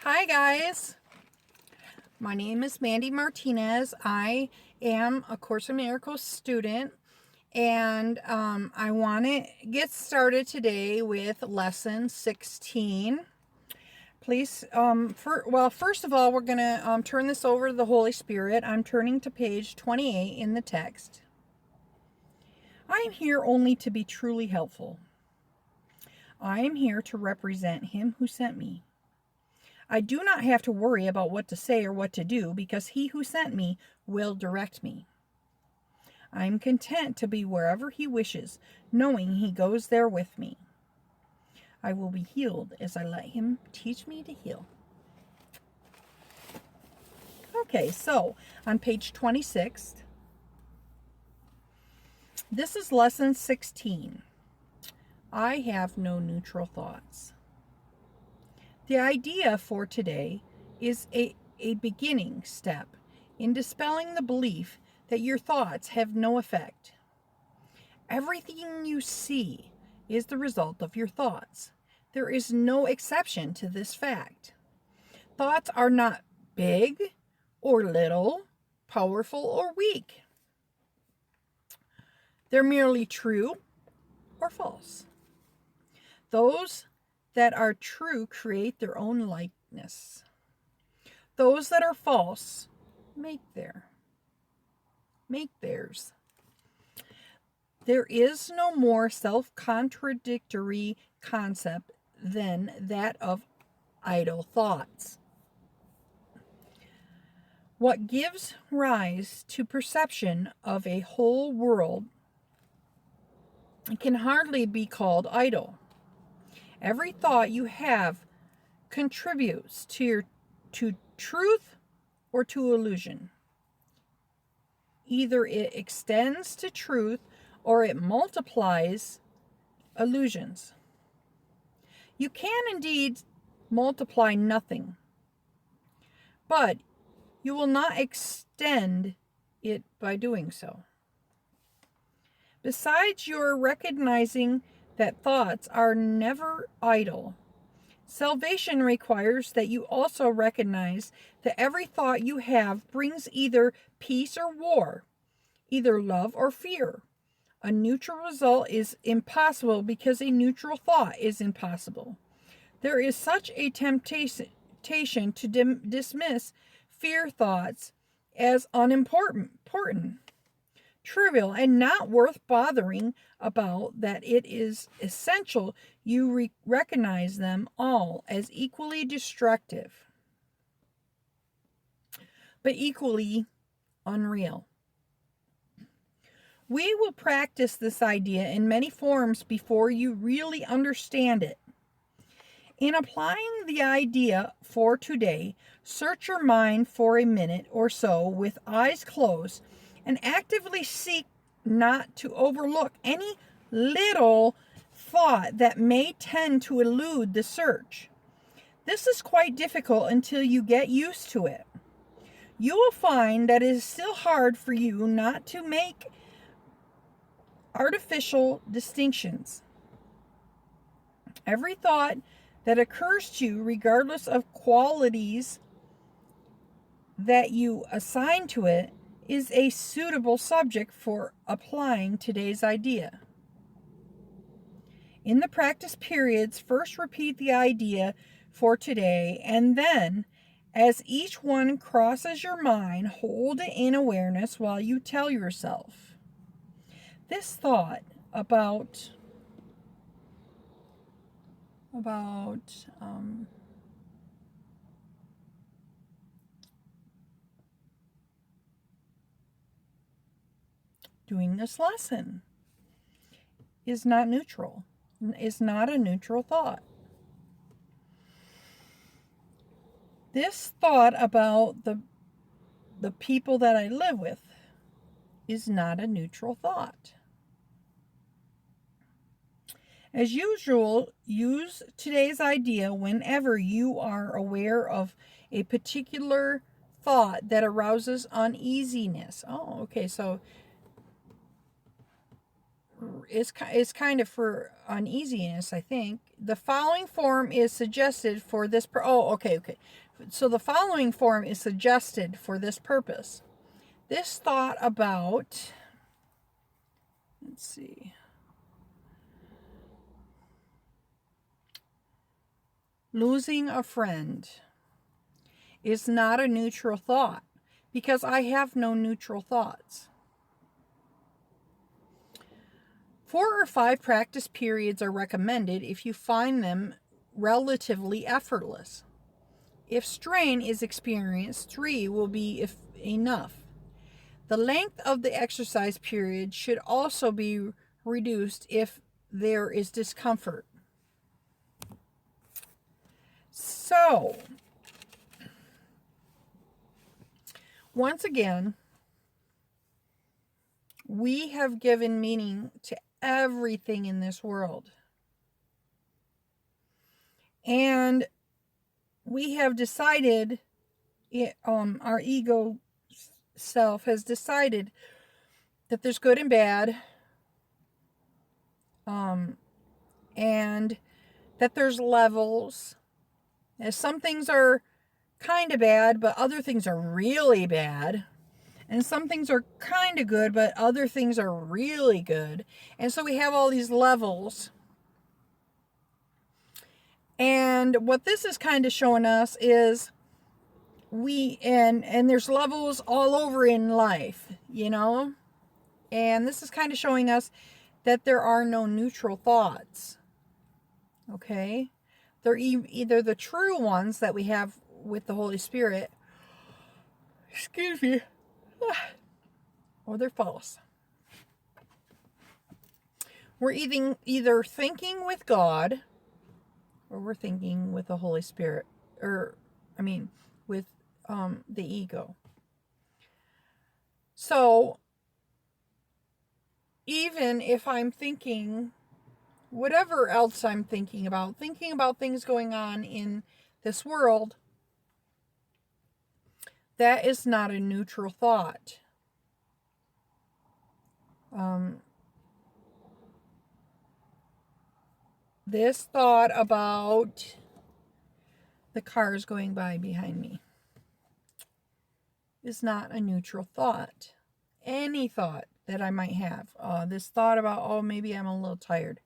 Hi guys, my name is Mandy Martinez. I am a Course in Miracles student, and I want to get started today with lesson 16. Please, first of all, we're going to turn this over to the Holy Spirit. I'm turning to page 28 in the text. I am here only to be truly helpful. I am here to represent Him who sent me. I do not have to worry about what to say or what to do because He who sent me will direct me. I am content to be wherever He wishes, knowing He goes there with me. I will be healed as I let Him teach me to heal. Okay, so on page 26, this is lesson 16. I have no neutral thoughts. The idea for today is a beginning step in dispelling the belief that your thoughts have no effect. Everything you see is the result of your thoughts. There is no exception to this fact. Thoughts are not big or little, powerful or weak. They're merely true or false. Those that are true create their own likeness. Those that are false make theirs. There is no more self-contradictory concept than that of idle thoughts. What gives rise to perception of a whole world can hardly be called idle. Every thought you have contributes to truth or to illusion. Either it extends to truth or it multiplies illusions. You can indeed multiply nothing, but you will not extend it by doing so. Besides your recognizing that thoughts are never idle, salvation requires that you also recognize that every thought you have brings either peace or war, either love or fear. A neutral result is impossible because a neutral thought is impossible. There is such a temptation to dismiss fear thoughts as unimportant, trivial, and not worth bothering about that it is essential you recognize them all as equally destructive, but equally unreal. We will practice this idea in many forms before you really understand it. In applying the idea for today, search your mind for a minute or so with eyes closed and actively seek not to overlook any little thought that may tend to elude the search. This is quite difficult until you get used to it. You will find that it is still hard for you not to make artificial distinctions. Every thought that occurs to you, regardless of qualities that you assign to it, is a suitable subject for applying today's idea. In the practice periods, first repeat the idea for today, and then, as each one crosses your mind, hold it in awareness while you tell yourself, this thought about doing this lesson is not neutral, is not a neutral thought. This thought about the people that I live with is not a neutral thought. As usual, use today's idea whenever you are aware of a particular thought that arouses uneasiness. Oh, okay, so is kind of for uneasiness, I think. The following form is suggested for this okay. So the following form is suggested for this purpose. This thought about, let's see, losing a friend is not a neutral thought, because I have no neutral thoughts. 4 or 5 practice periods are recommended if you find them relatively effortless. If strain is experienced, 3 will be enough. The length of the exercise period should also be reduced if there is discomfort. So, once again, we have given meaning to everything in this world. And we have decided, our ego self has decided that there's good and bad, and that there's levels. And some things are kind of bad, but other things are really bad. And some things are kind of good, but other things are really good. And so we have all these levels. And what this is kind of showing us is and there's levels all over in life, And this is kind of showing us that there are no neutral thoughts. Okay? They're either the true ones that we have with the Holy Spirit, excuse me, or they're false. We're either thinking with God, or we're thinking with the Holy Spirit, with the ego. So, even if I'm thinking whatever else I'm thinking about things going on in this world, that is not a neutral thought. This thought about the cars going by behind me is not a neutral thought. Any thought that I might have, this thought about, maybe I'm a little tired,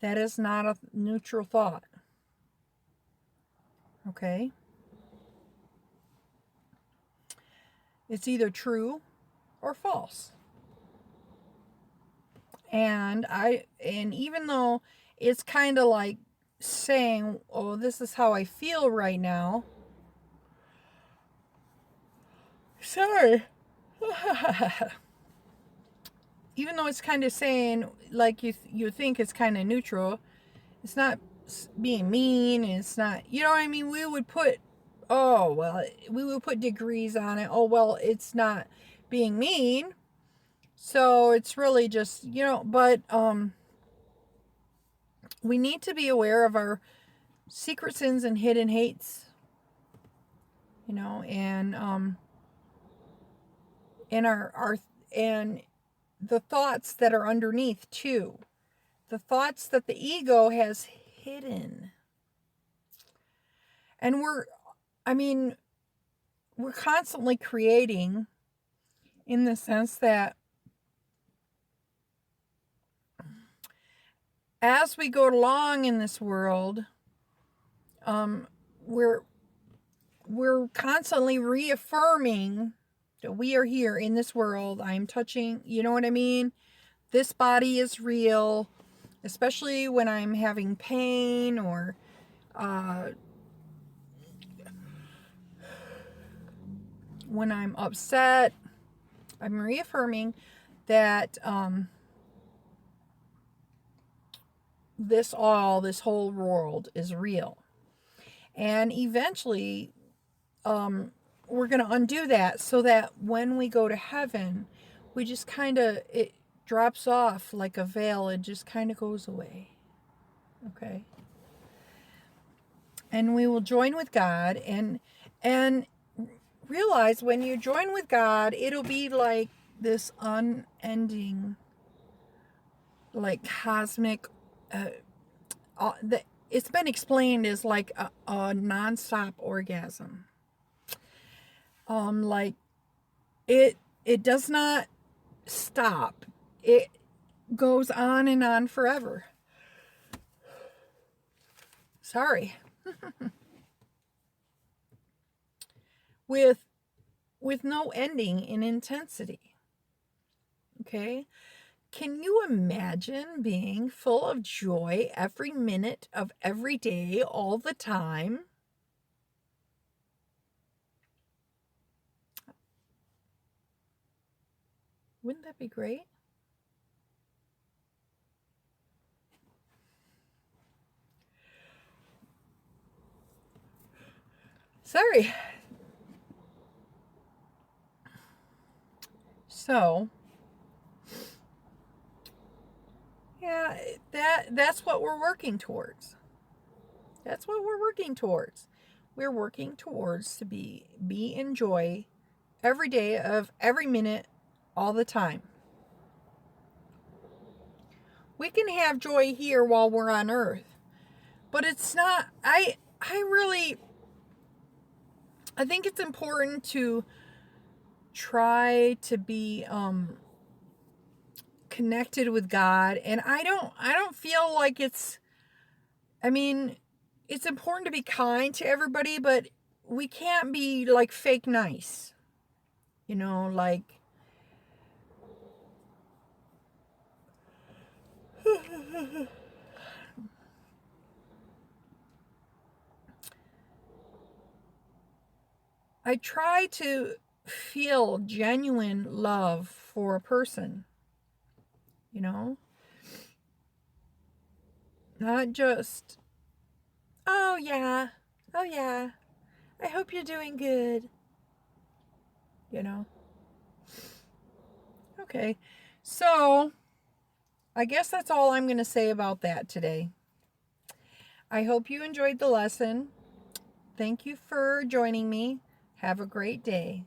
that is not a neutral thought. Okay? It's either true or false. And even though it's kind of like saying, this is how I feel right now. Sorry. Even though it's kind of saying, like, you think it's kind of neutral, it's not being mean, it's not, we would put, we would put degrees on it. It's not being mean. So it's really just, but we need to be aware of our secret sins and hidden hates, and and the thoughts that are underneath too. The thoughts that the ego has hidden. And we're constantly creating, in the sense that as we go along in this world, we're constantly reaffirming that we are here in this world. I'm touching, you know what I mean? This body is real, especially when I'm having pain or when I'm upset. I'm reaffirming that this whole world is real. And eventually, we're going to undo that, so that when we go to heaven, we just it drops off like a veil. It just kind of goes away. Okay? And we will join with God, and realize when you join with God, it'll be like this unending like cosmic, it's been explained as like a non-stop orgasm. Like it does not stop. It goes on and on forever. Sorry. with no ending in intensity. Okay? Can you imagine being full of joy every minute of every day all the time? Wouldn't that be great? Sorry. So, yeah, that's what we're working towards. That's what we're working towards. We're working towards to be in joy every day of every minute all the time. We can have joy here while we're on earth, but it's not I think it's important to try to be connected with God, and I don't feel like it's it's important to be kind to everybody, but we can't be like fake nice. Like I try to feel genuine love for a person, you know? Not just, oh yeah, oh yeah, I hope you're doing good, you know? Okay, so I guess that's all I'm going to say about that today. I hope you enjoyed the lesson. Thank you for joining me. Have a great day.